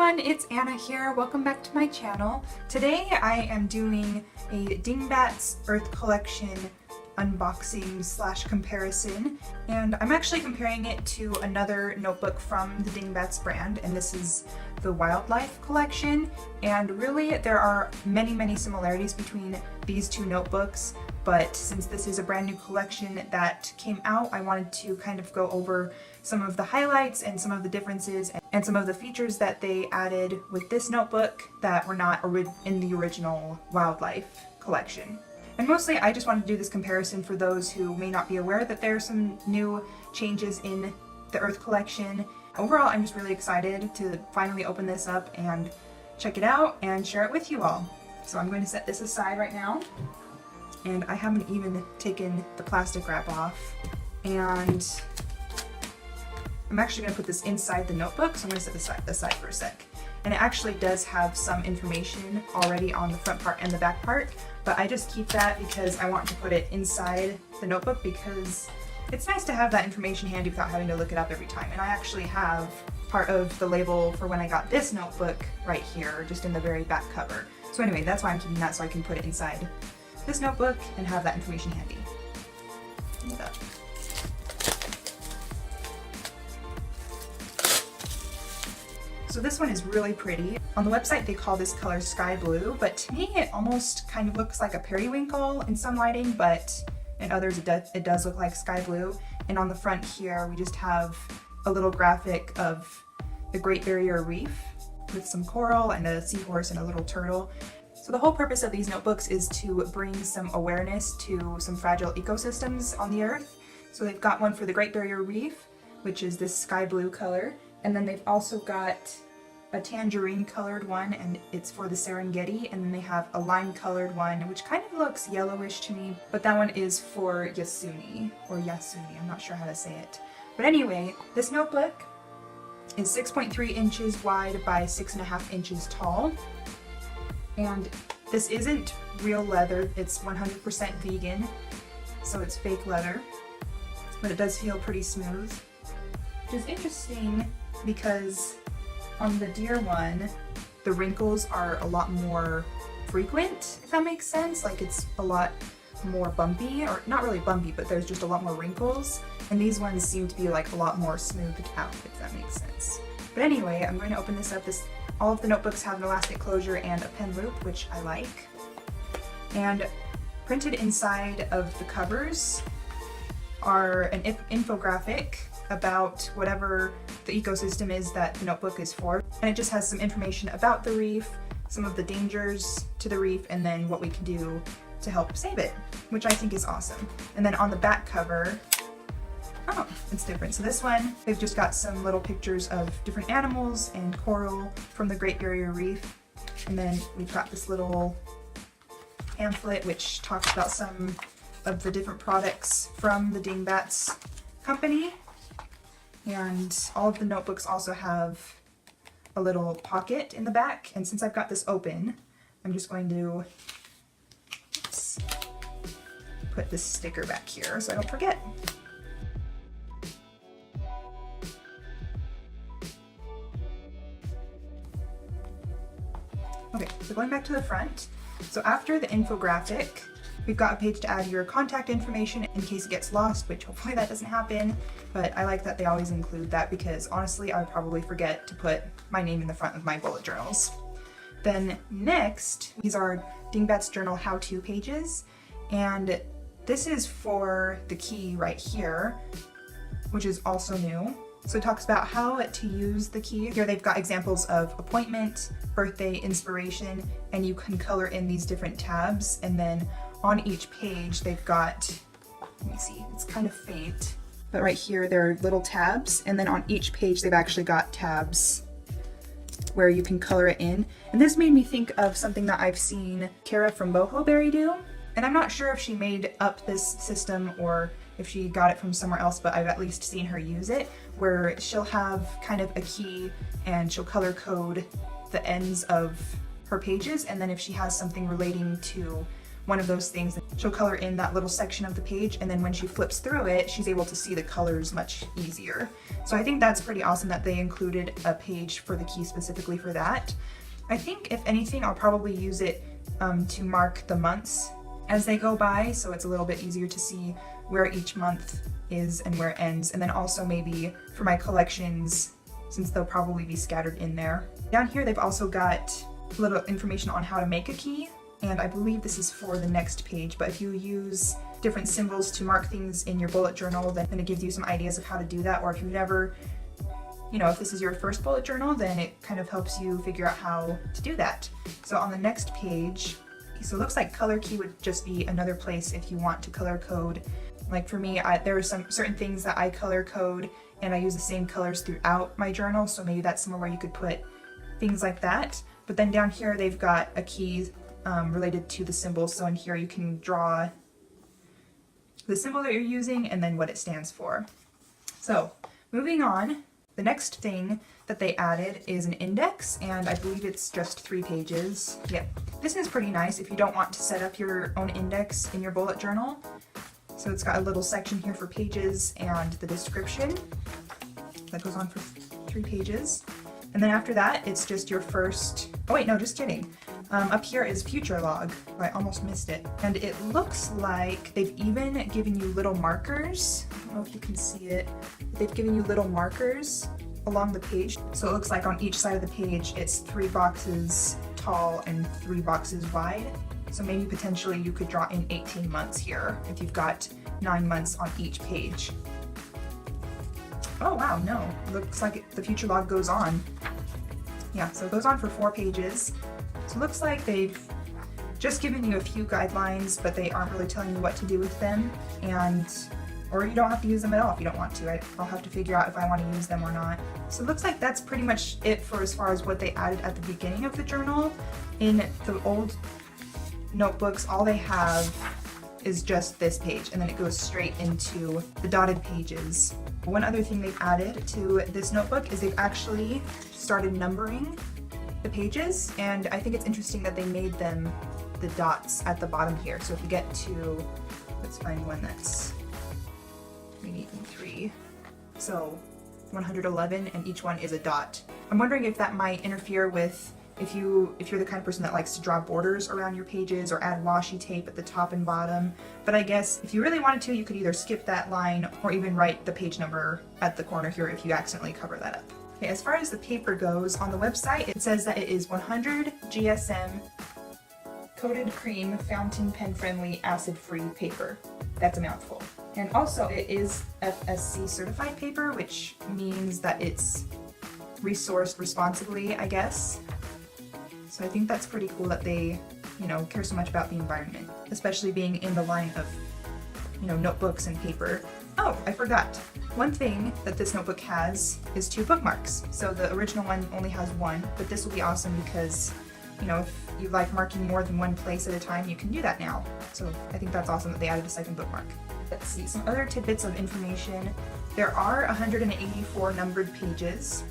everyone, it's Anna here. Welcome back to my channel. Today I am doing a Dingbats Earth Collection unboxing slash comparison, and I'm actually comparing it to another notebook from the Dingbats brand, and this is the Wildlife collection. And really there are many similarities between these two notebooks, but since this is a brand new collection that came out, I wanted to kind of go over some of the highlights and some of the differences and some of the features that they added with this notebook that were not in the original Wildlife collection. And mostly I just wanted to do this comparison for those who may not be aware that there are some new changes in the Earth collection. Overall, I'm just really excited to finally open this up and check it out and share it with you all. So I'm going to set this aside right now. And I haven't even taken the plastic wrap off. And I'm actually going to put this inside the notebook, so I'm going to set this aside for a sec. And it actually does have some information already on the front part and the back part, but I just keep that because I want to put it inside the notebook because it's nice to have that information handy without having to look it up every time. And I actually have part of the label for when I got this notebook right here, just in the very back cover. So anyway, that's why I'm keeping that, so I can put it inside this notebook and have that information handy. So this one is really pretty. On the website they call this color sky blue, but to me it almost kind of looks like a periwinkle in some lighting, but in others it does look like sky blue. And on the front here we just have a little graphic of the Great Barrier Reef with some coral and a seahorse and a little turtle. So the whole purpose of these notebooks is to bring some awareness to some fragile ecosystems on the Earth. So they've got one for the Great Barrier Reef, which is this sky blue color. And then they've also got a tangerine colored one, and it's for the Serengeti. And then they have a lime colored one, which kind of looks yellowish to me, but that one is for Yasuni, or Yasuni, I'm not sure how to say it. But anyway, this notebook is 6.3 inches wide by 6.5 inches tall. And this isn't real leather, it's 100% vegan, so it's fake leather, but it does feel pretty smooth. Which is interesting because on the deer one, the wrinkles are a lot more frequent, if that makes sense. Like it's a lot more bumpy, or not really bumpy, but there's just a lot more wrinkles. And these ones seem to be like a lot more smoothed out, if that makes sense. But anyway, I'm going to open this up. All of the notebooks have an elastic closure and a pen loop, which I like. And printed inside of the covers are an infographic about whatever the ecosystem is that the notebook is for. And it just has some information about the reef, some of the dangers to the reef, and then what we can do to help save it, which I think is awesome. And then on the back cover, oh, it's different. So this one, they've just got some little pictures of different animals and coral from the Great Barrier Reef. And then we've got this little pamphlet which talks about some of the different products from the Dingbats company. And all of the notebooks also have a little pocket in the back. And since I've got this open, I'm just going to put this sticker back here so I don't forget. Okay, so going back to the front, so after the infographic, we've got a page to add your contact information in case it gets lost, which hopefully that doesn't happen, but I like that they always include that because honestly I would probably forget to put my name in the front of my bullet journals. Then next, these are Dingbats Journal how-to pages, and this is for the key right here, which is also new. So it talks about how to use the key. Here they've got examples of appointment, birthday, inspiration, and you can color in these different tabs. And then on each page they've got, let me see, it's kind of faint, but right here there are little tabs, and then on each page they've actually got tabs where you can color it in. And this made me think of something that I've seen Kara from Boho Berry do. And I'm not sure if she made up this system or if she got it from somewhere else, but I've at least seen her use it, where she'll have kind of a key and she'll color code the ends of her pages, and then if she has something relating to one of those things that she'll color in that little section of the page, and then when she flips through it, she's able to see the colors much easier. So I think that's pretty awesome that they included a page for the key specifically for that. I think if anything, I'll probably use it to mark the months as they go by, so it's a little bit easier to see where each month is and where it ends, and then also maybe for my collections, since they'll probably be scattered in there. Down here they've also got a little information on how to make a key, and I believe this is for the next page, but if you use different symbols to mark things in your bullet journal, then it gives you some ideas of how to do that, or if you've never, you know, if this is your first bullet journal, then it kind of helps you figure out how to do that. So on the next page, so it looks like color key would just be another place if you want to color code. Like for me, there are some certain things that I color code and I use the same colors throughout my journal, so maybe that's somewhere where you could put things like that. But then down here they've got a key related to the symbols, so in here you can draw the symbol that you're using and then what it stands for. So moving on, the next thing that they added is an index, and I believe it's just 3 pages. Yep. This is pretty nice if you don't want to set up your own index in your bullet journal. So it's got a little section here for pages and the description that goes on for 3 pages. And then after that, it's just your first, oh wait, no, just kidding. Up here is future log. I almost missed it. And it looks like they've even given you little markers. I don't know if you can see it. They've given you little markers along the page. So it looks like on each side of the page, it's 3 boxes tall and 3 boxes wide. So maybe potentially you could draw in 18 months here if you've got 9 months on each page. Oh wow, no, it looks like the future log goes on. Yeah, so it goes on for 4 pages. So it looks like they've just given you a few guidelines, but they aren't really telling you what to do with them, or you don't have to use them at all if you don't want to. I'll have to figure out if I want to use them or not. So it looks like that's pretty much it for as far as what they added at the beginning of the journal. In the old notebooks, all they have is just this page, and then it goes straight into the dotted pages. One other thing they've added to this notebook is they've actually started numbering the pages, and I think it's interesting that they made them the dots at the bottom here. So if you get to, let's find one that's maybe even 3. So 111, and each one is a dot. I'm wondering if that might interfere with if you're the kind of person that likes to draw borders around your pages or add washi tape at the top and bottom. But I guess if you really wanted to, you could either skip that line or even write the page number at the corner here if you accidentally cover that up. Okay, as far as the paper goes, on the website it says that it is 100 GSM coated cream fountain pen friendly acid free paper. That's a mouthful. And also it is FSC certified paper, which means that it's resourced responsibly, I guess. So I think that's pretty cool that they, care so much about the environment, especially being in the line of, notebooks and paper. Oh, I forgot. One thing that this notebook has is 2 bookmarks. So the original one only has 1, but this will be awesome because, if you like marking more than one place at a time, you can do that now. So I think that's awesome that they added a second bookmark. Let's see, some other tidbits of information. There are 184 numbered pages,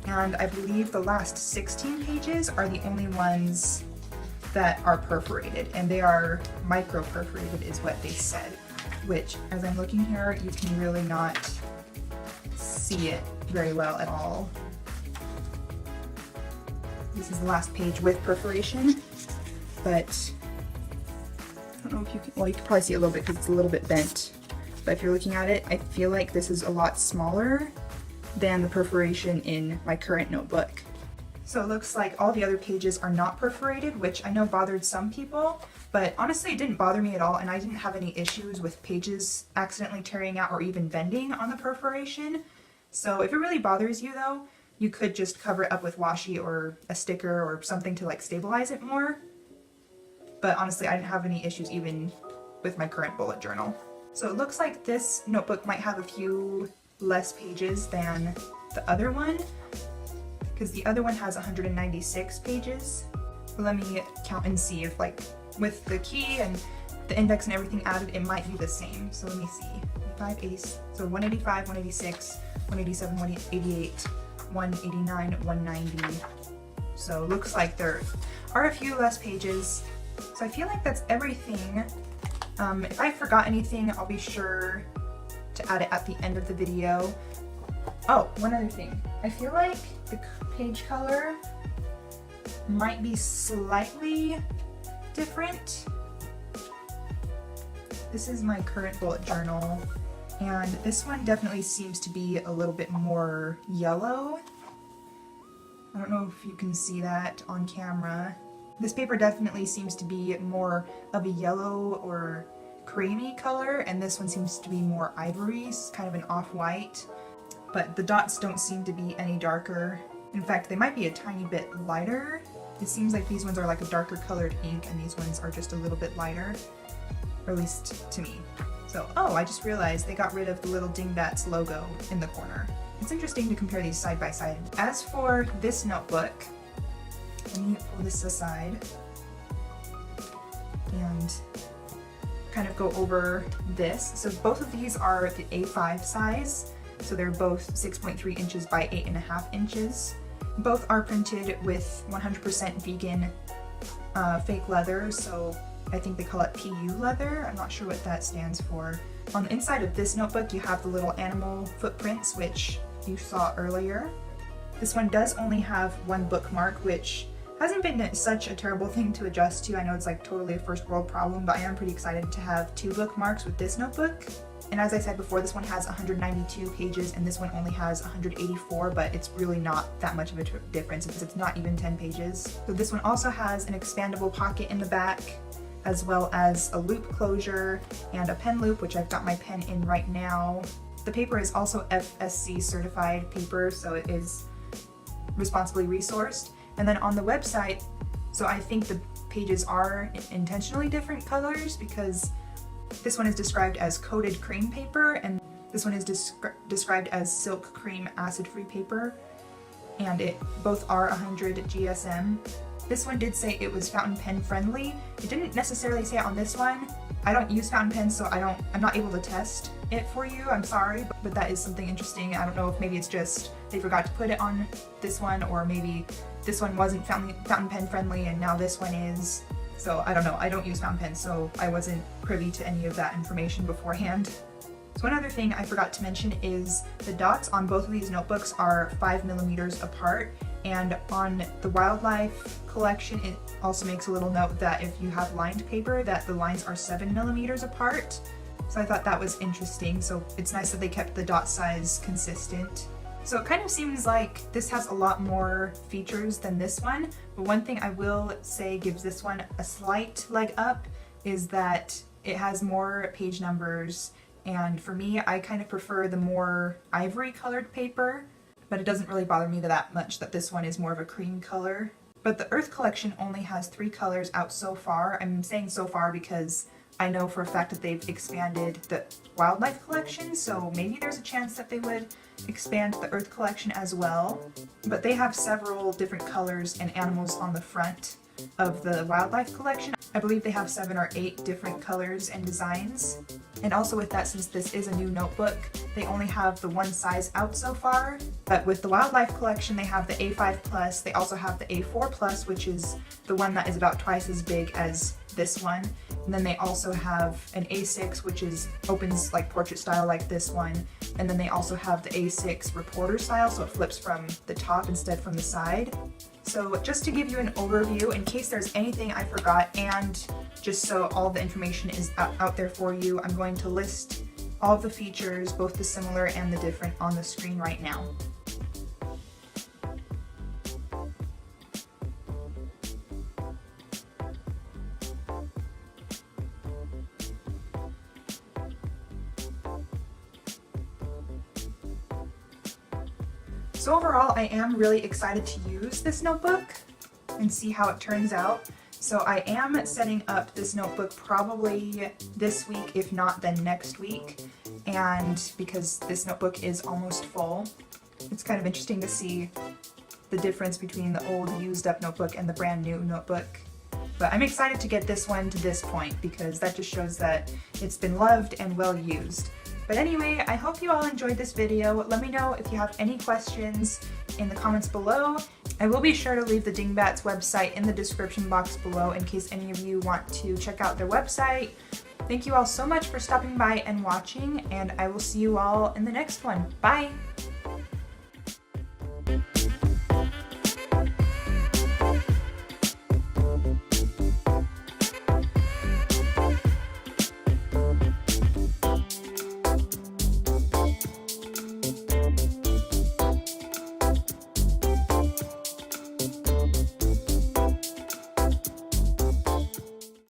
and I believe the last 16 pages are the only ones that are perforated, and they are micro perforated is what they said, which as I'm looking here, you can really not see it very well at all. This is the last page with perforation, but I don't know if you can, well, you can probably see it a little bit because it's a little bit bent, but if you're looking at it, I feel like this is a lot smaller than the perforation in my current notebook. So it looks like all the other pages are not perforated, which I know bothered some people, but honestly it didn't bother me at all, and I didn't have any issues with pages accidentally tearing out or even bending on the perforation. So if it really bothers you though, you could just cover it up with washi or a sticker or something to like stabilize it more. But honestly, I didn't have any issues even with my current bullet journal. So it looks like this notebook might have a few less pages than the other one, because the other one has 196 pages. Let me count and see if, like, with the key and the index and everything added, it might be the same. So let me see. so 185, 186, 187, 188, 189, 190. So it looks like there are a few less pages So I feel like that's everything. If I forgot anything, I'll be sure to add it at the end of the video. Oh, one other thing. I feel like the page color might be slightly different. This is my current bullet journal, and this one definitely seems to be a little bit more yellow. I don't know if you can see that on camera. This paper definitely seems to be more of a yellow or creamy color, and this one seems to be more ivory, kind of an off-white. But the dots don't seem to be any darker. In fact, they might be a tiny bit lighter. It seems like these ones are like a darker colored ink, and these ones are just a little bit lighter, or at least to me. So, oh, I just realized they got rid of the little Dingbats logo in the corner. It's interesting to compare these side by side. As for this notebook, let me pull this aside and kind of go over this. So both of these are the A5 size, so they're both 6.3 inches by 8.5 inches. Both are printed with 100% vegan fake leather, so I think they call it PU leather. I'm not sure what that stands for. On the inside of this notebook, you have the little animal footprints, which you saw earlier. This one does only have one bookmark, which hasn't been such a terrible thing to adjust to. I know it's like totally a first world problem, but I am pretty excited to have 2 bookmarks with this notebook. And as I said before, this one has 192 pages and this one only has 184, but it's really not that much of a difference because it's not even 10 pages. So this one also has an expandable pocket in the back, as well as a loop closure and a pen loop, which I've got my pen in right now. The paper is also FSC certified paper, so it is responsibly resourced. And then on the website, so I think the pages are intentionally different colors because this one is described as coated cream paper and this one is described as silk cream acid-free paper, and both are 100 GSM. This one did say it was fountain pen friendly. It didn't necessarily say it on this one. I don't use fountain pens, so I'm not able to test it for you. I'm sorry, but that is something interesting. I don't know if maybe it's just they forgot to put it on this one, or maybe this one wasn't fountain pen friendly and now this one is. So I don't know. I don't use fountain pens, so I wasn't privy to any of that information beforehand. So one other thing I forgot to mention is the dots on both of these notebooks are 5mm apart, and on the wildlife collection it also makes a little note that if you have lined paper that the lines are 7mm apart. So I thought that was interesting, so it's nice that they kept the dot size consistent. So it kind of seems like this has a lot more features than this one, but one thing I will say gives this one a slight leg up is that it has more page numbers, and for me, I kind of prefer the more ivory colored paper, but it doesn't really bother me that much that this one is more of a cream color. But the Earth collection only has 3 colors out so far. I'm saying so far because I know for a fact that they've expanded the wildlife collection, so maybe there's a chance that they would expand the Earth collection as well. But they have several different colors and animals on the front of the wildlife collection. I believe they have 7 or 8 different colors and designs. And also with that, since this is a new notebook, they only have the one size out so far. But with the wildlife collection, they have the A5 Plus, they also have the A4 Plus, which is the one that is about twice as big as this one. And then they also have an A6, which opens like portrait style like this one. And then they also have the A6 reporter style, so it flips from the top instead from the side. So just to give you an overview, in case there's anything I forgot, and just so all the information is out there for you, I'm going to list all of the features, both the similar and the different, on the screen right now. So overall, I am really excited to use this notebook and see how it turns out. So I am setting up this notebook probably this week, if not then next week. And because this notebook is almost full, it's kind of interesting to see the difference between the old used up notebook and the brand new notebook. But I'm excited to get this one to this point because that just shows that it's been loved and well used. But anyway, I hope you all enjoyed this video. Let me know if you have any questions in the comments below. I will be sure to leave the Dingbats website in the description box below in case any of you want to check out their website. Thank you all so much for stopping by and watching, and I will see you all in the next one. Bye!